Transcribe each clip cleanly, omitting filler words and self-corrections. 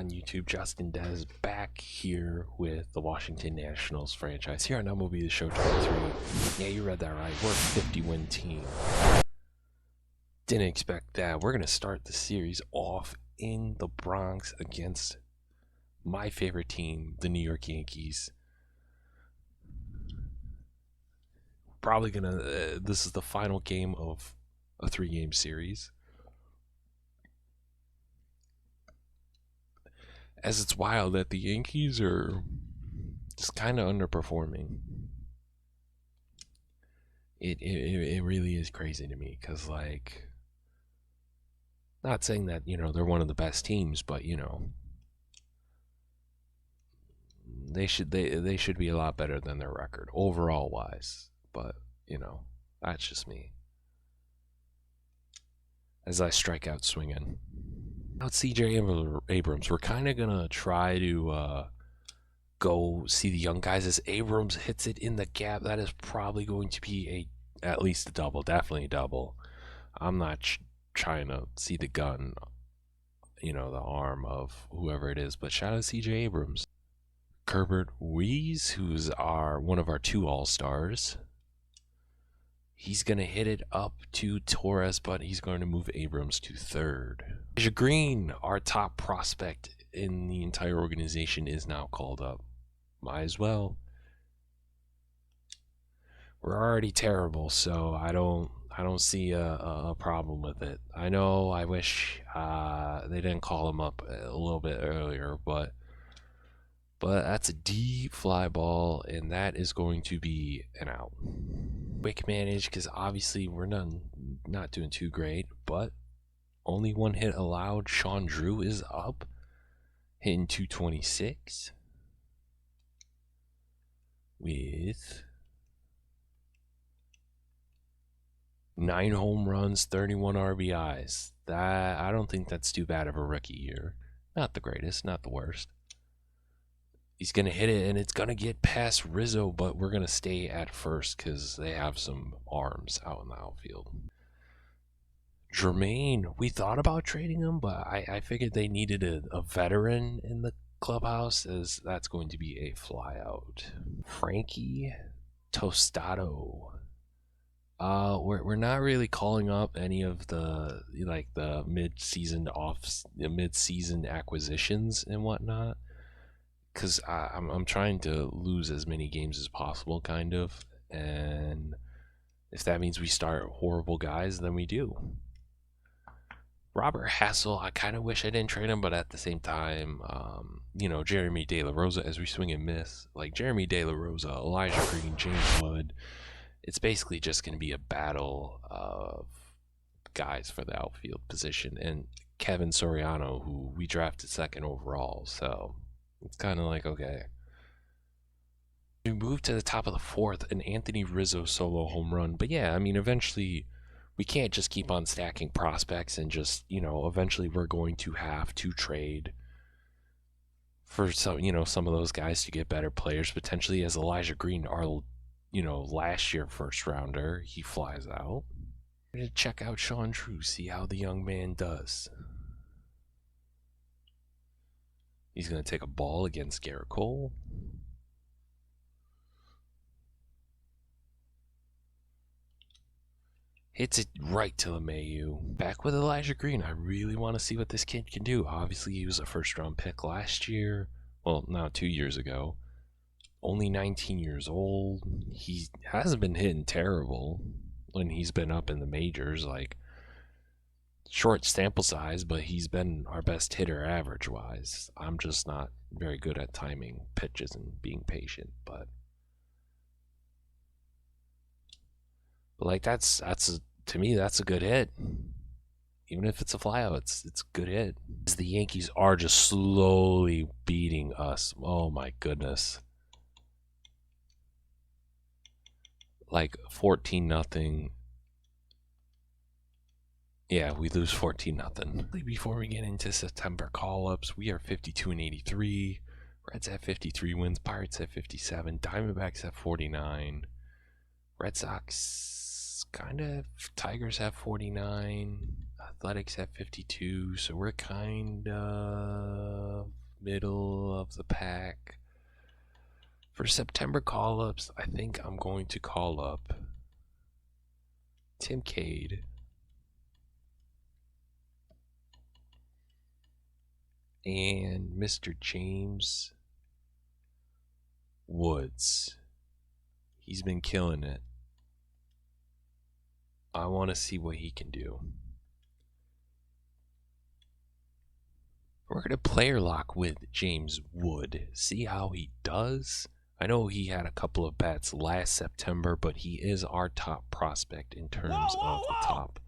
on YouTube? JustinDezzz back here with the Washington Nationals franchise here on MLB The Show 23. Yeah, you read that right. We're a 50-win team. Didn't expect that. We're going to start the series off in the Bronx against my favorite team, the New York Yankees. Probably going to... this is the final game of a 3-game series. As it's wild that the Yankees are just kind of underperforming. It really is crazy to me because, like, not saying that, you know, they're one of the best teams, but, you know, they should be a lot better than their record overall wise. But, you know, that's just me. As I strike out swinging. Now it's CJ Abrams. We're kind of gonna try to go see the young guys as Abrams hits it in the gap. That is probably going to be at least a double, definitely a double. I'm not trying to see the gun, you know, the arm of whoever it is, but shout out to CJ Abrams. Kerbert Ruiz, who's one of our 2 All-Stars. He's going to hit it up to Torres, but he's going to move Abrams to third. Elijah Green, our top prospect in the entire organization, is now called up. Might as well. We're already terrible, so I don't see a problem with it. I know I wish they didn't call him up a little bit earlier, but that's a deep fly ball, and that is going to be an out. Quick manage, because obviously we're not doing too great, but only 1 hit allowed. Sean Drew is up, hitting .226 with 9 home runs, 31 RBIs. That, I don't think that's too bad of a rookie year. Not the greatest, not the worst. He's going to hit it, and it's going to get past Rizzo, but we're going to stay at first because they have some arms out in the outfield. Jermaine, we thought about trading him, but I figured they needed a veteran in the clubhouse, as that's going to be a flyout. Frankie Tostado. We're not really calling up any of the mid-season acquisitions and whatnot. Because I'm trying to lose as many games as possible, kind of. And if that means we start horrible guys, then we do. Robert Hassel, I kind of wish I didn't trade him, but at the same time, you know, Jeremy De La Rosa, as we swing and miss. Like Jeremy De La Rosa, Elijah Green, James Wood. It's basically just going to be a battle of guys for the outfield position. And Kevin Soriano, who we drafted 2nd overall, so... it's kind of like, okay. We moved to the top of the 4th, an Anthony Rizzo solo home run. But yeah, I mean, eventually we can't just keep on stacking prospects and just, you know, eventually we're going to have to trade for some, you know, some of those guys to get better players. Potentially, as Elijah Green, our, you know, last year 1st rounder, he flies out. We're going to check out Sean Drew, see how the young man does. He's going to take a ball against Garrett Cole. Hits it right to LeMahieu. Back with Elijah Green. I really want to see what this kid can do. Obviously, he was a 1st-round pick last year. Well, now 2 years ago. Only 19 years old. He hasn't been hitting terrible when he's been up in the majors. Like, short sample size, but he's been our best hitter average-wise. I'm just not very good at timing pitches and being patient, but like to me that's a good hit. Even if it's a flyout, it's a good hit. The Yankees are just slowly beating us. Oh my goodness. Like 14-0. Yeah, we lose 14-0. Before we get into September call-ups, we are 52-83. Reds have 53 wins. Pirates have 57. Diamondbacks have 49. Red Sox kind of. Tigers have 49. Athletics at 52, so we're kind of middle of the pack. For September call-ups, I think I'm going to call up Tim Cade and Mr. James Woods. He's been killing it. I want to see what he can do. We're going to player lock with James Wood. See how he does. I know he had a couple of bats last September, but he is our top prospect in terms of the top.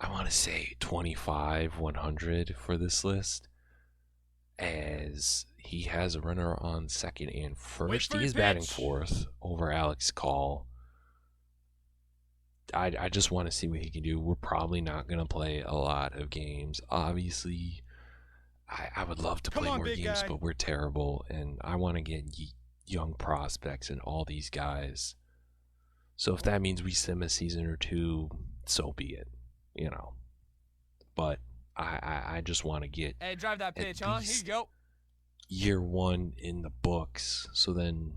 I want to say 25, 100 for this list, as he has a runner on second and first. He is batting fourth over Alex Call. I just want to see what he can do. We're probably not going to play a lot of games. Obviously, I would love to play more games, but we're terrible, and I want to get young prospects and all these guys. So if that means we sim a season or two, so be it, you know. But I just want to get drive that pitch, huh? Here you go. Year one in the books, so then,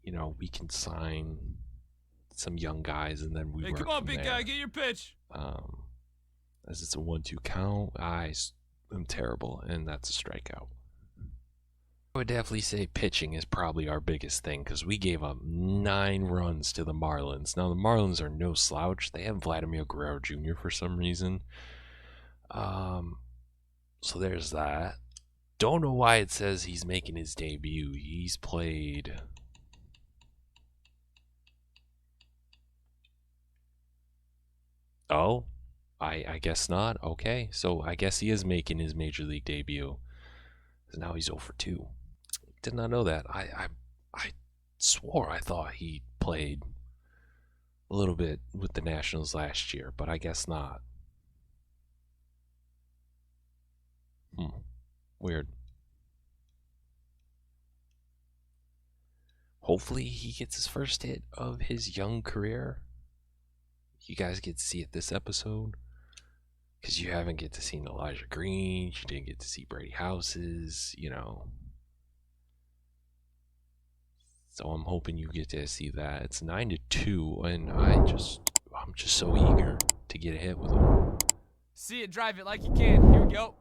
you know, we can sign some young guys, and then we work come on, from big there. guy, get your pitch. As it's a 1-2 count, I'm terrible, and that's a strikeout. I would definitely say pitching is probably our biggest thing, because we gave up 9 runs to the Marlins. Now, the Marlins are no slouch. They have Vladimir Guerrero Jr. for some reason. So there's that. Don't know why it says he's making his debut. He's played... Oh, I guess not. Okay, so I guess he is making his major league debut. Now he's 0 for 2. Did not know that. I swore I thought he played a little bit with the Nationals last year, but I guess not. Weird. Hopefully he gets his first hit of his young career. You guys get to see it this episode, because you haven't get to see Elijah Green, you didn't get to see Brady Houses, you know. So I'm hoping you get to see that. It's 9-2, and I'm just so eager to get a hit with him. See it, drive it like you can. Here we go.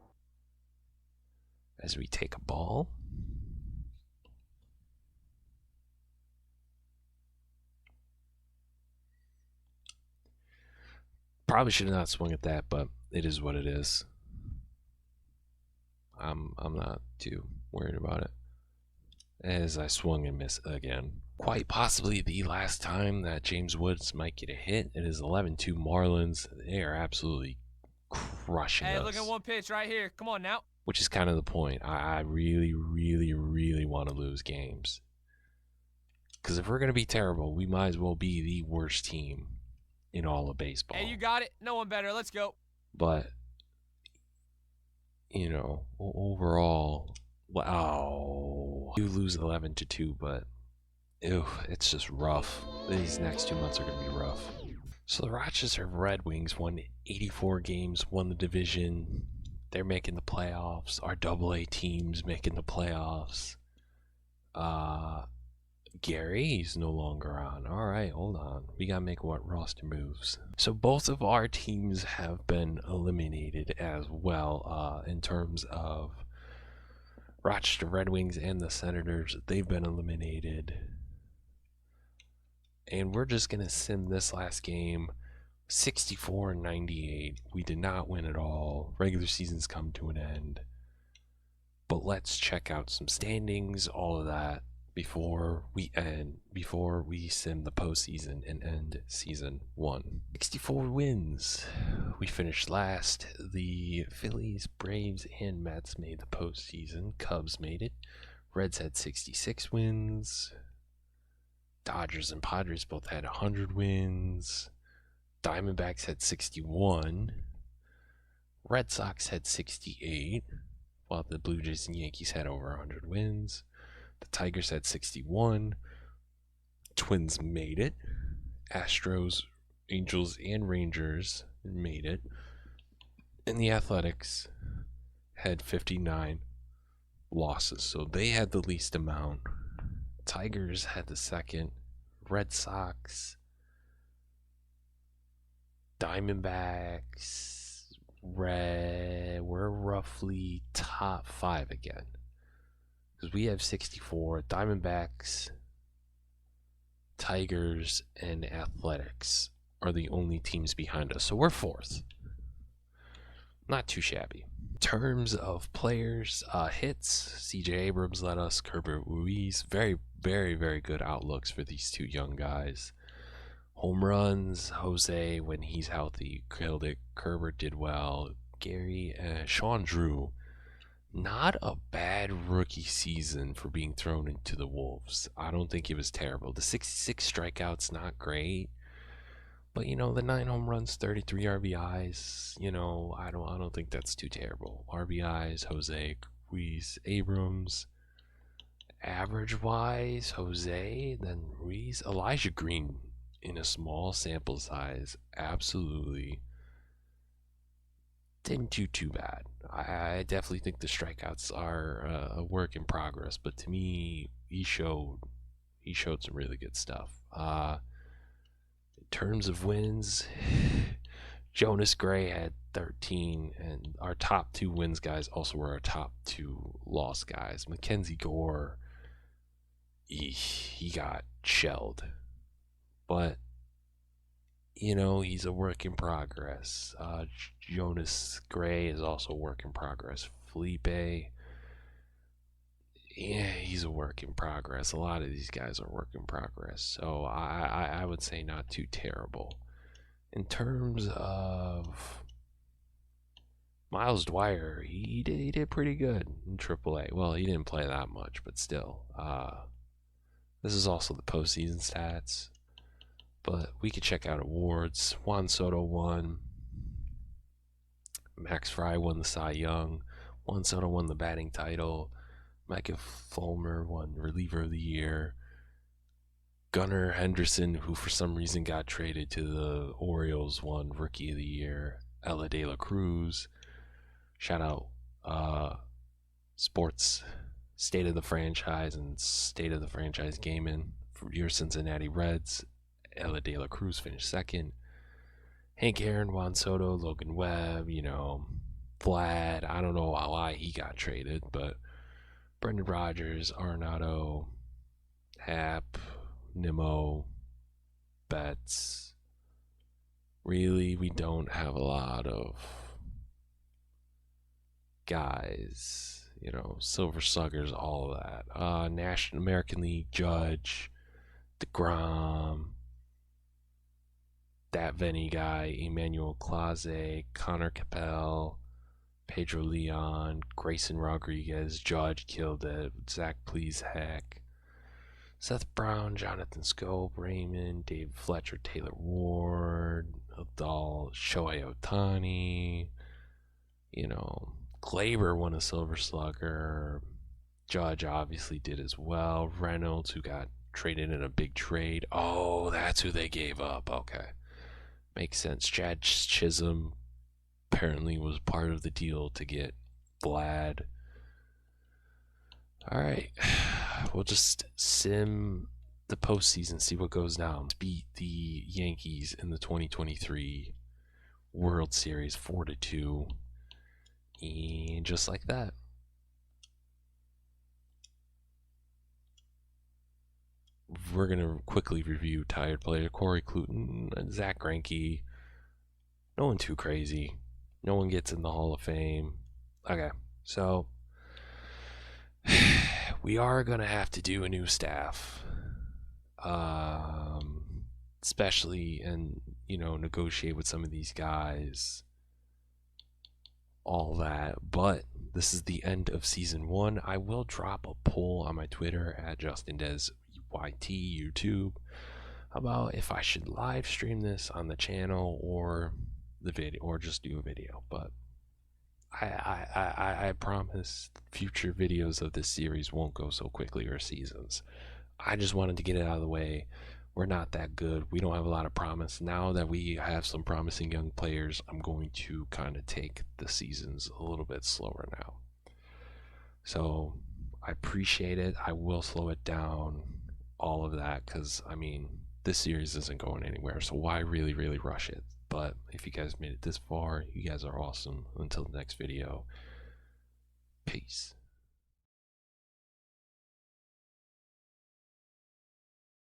As we take a ball. Probably should have not swung at that, but it is what it is. I'm not too worried about it. As I swung and missed again. Quite possibly the last time that James Woods might get a hit. It is 11-2 Marlins. They are absolutely crushing us. Hey, look at one pitch right here. Come on now. Which is kind of the point. I really, really, really want to lose games. Because if we're going to be terrible, we might as well be the worst team in all of baseball. Hey, you got it. No one better. Let's go. But, you know, overall, wow. You lose 11-2, but, ew, it's just rough. These next 2 months are going to be rough. So the Rochester Red Wings won 84 games, won the division. They're making the playoffs. Our AA team's making the playoffs. Gary's no longer on. All right, hold on. We got to make what roster moves. So both of our teams have been eliminated as well in terms of Rochester Red Wings and the Senators. They've been eliminated. And we're just going to sim this last game. 64-98. We did not win at all. Regular season's come to an end. But let's check out some standings, all of that, before we sim the postseason and end season 1. 64 wins. We finished last. The Phillies, Braves, and Mets made the postseason. Cubs made it. Reds had 66 wins. Dodgers and Padres both had 100 wins. Diamondbacks had 61. Red Sox had 68, while the Blue Jays and Yankees had over 100 wins. The Tigers had 61. Twins made it. Astros, Angels, and Rangers and made it. And the Athletics had 59 losses, so they had the least amount. Tigers had the second. Red Sox, Diamondbacks, we're roughly top 5 again. Because we have 64. Diamondbacks, Tigers, and Athletics are the only teams behind us. So we're 4th. Not too shabby. In terms of players, hits, CJ Abrams led us, Herbert Ruiz. Very, very, very good outlooks for these two young guys. Home runs, Jose, when he's healthy, killed it. Herbert did well. Gary, Sean Drew, not a bad rookie season for being thrown into the Wolves. I don't think it was terrible. The 66 strikeouts, not great. But the 9 home runs, 33 RBIs, I don't think that's too terrible. RBIs, Jose, Ruiz, Abrams. Average wise, Jose, then Ruiz, Elijah Green in a small sample size, absolutely didn't do too bad. I definitely think the strikeouts are a work in progress, but to me, he showed some really good stuff. In terms of wins, Jonas Gray had 13, and our top 2 wins guys also were our top 2 loss guys. Mackenzie Gore, he got shelled, but he's a work in progress. Jonas Gray is also a work in progress. Felipe, yeah, he's a work in progress. A lot of these guys are work in progress. So I would say not too terrible. In terms of Miles Dwyer, he did pretty good in AAA. Well, he didn't play that much, but still. This is also the postseason stats. But we could check out awards. Juan Soto won. Max Fry won the Cy Young. Juan Soto won the batting title. Micah Fulmer won Reliever of the Year. Gunnar Henderson, who for some reason got traded to the Orioles, won Rookie of the Year. Ella De La Cruz. Shout out Sports State of the Franchise and State of the Franchise Gaming for your Cincinnati Reds. Ella De La Cruz finished 2nd. Hank Aaron, Juan Soto, Logan Webb, Vlad. I don't know why he got traded, but Brendan Rodgers, Arenado, Happ, Nimmo, Betts. Really, we don't have a lot of guys, Silver Sluggers, all of that. National American League, Judge, DeGrom, that Venny guy, Emmanuel Clase, Connor Capel, Pedro Leon, Grayson Rodriguez, Judge killed it, Zach Plesac, Seth Brown, Jonathan Scope, Raymond, Dave Fletcher, Taylor Ward, Adal, Shohei Ohtani, Glaber won a Silver Slugger, Judge obviously did as well, Reynolds, who got traded in a big trade. Oh, that's who they gave up. Okay. Makes sense. Chad Chisholm apparently was part of the deal to get Vlad. All right. We'll just sim the postseason, see what goes down. Beat the Yankees in the 2023 World Series 4-2. And just like that. We're going to quickly review tired players. Corey Cluton, Zach Greinke. No one too crazy. No one gets in the Hall of Fame. Okay, so we are going to have to do a new staff. Especially, and, negotiate with some of these guys. All that. But this is the end of season 1. I will drop a poll on my Twitter at JustinDezzYT YouTube about if I should live stream this on the channel or the video, or just do a video. But I promise future videos of this series won't go so quickly, or seasons. I just wanted to get it out of the way. we're not that good. We don't have a lot of promise. Now that we have some promising young players, I'm going to kind of take the seasons a little bit slower now. So I appreciate it. I will slow it down, all of that, because I mean, this series isn't going anywhere. So why really, really rush it? But if you guys made it this far, you guys are awesome. Until the next video, peace.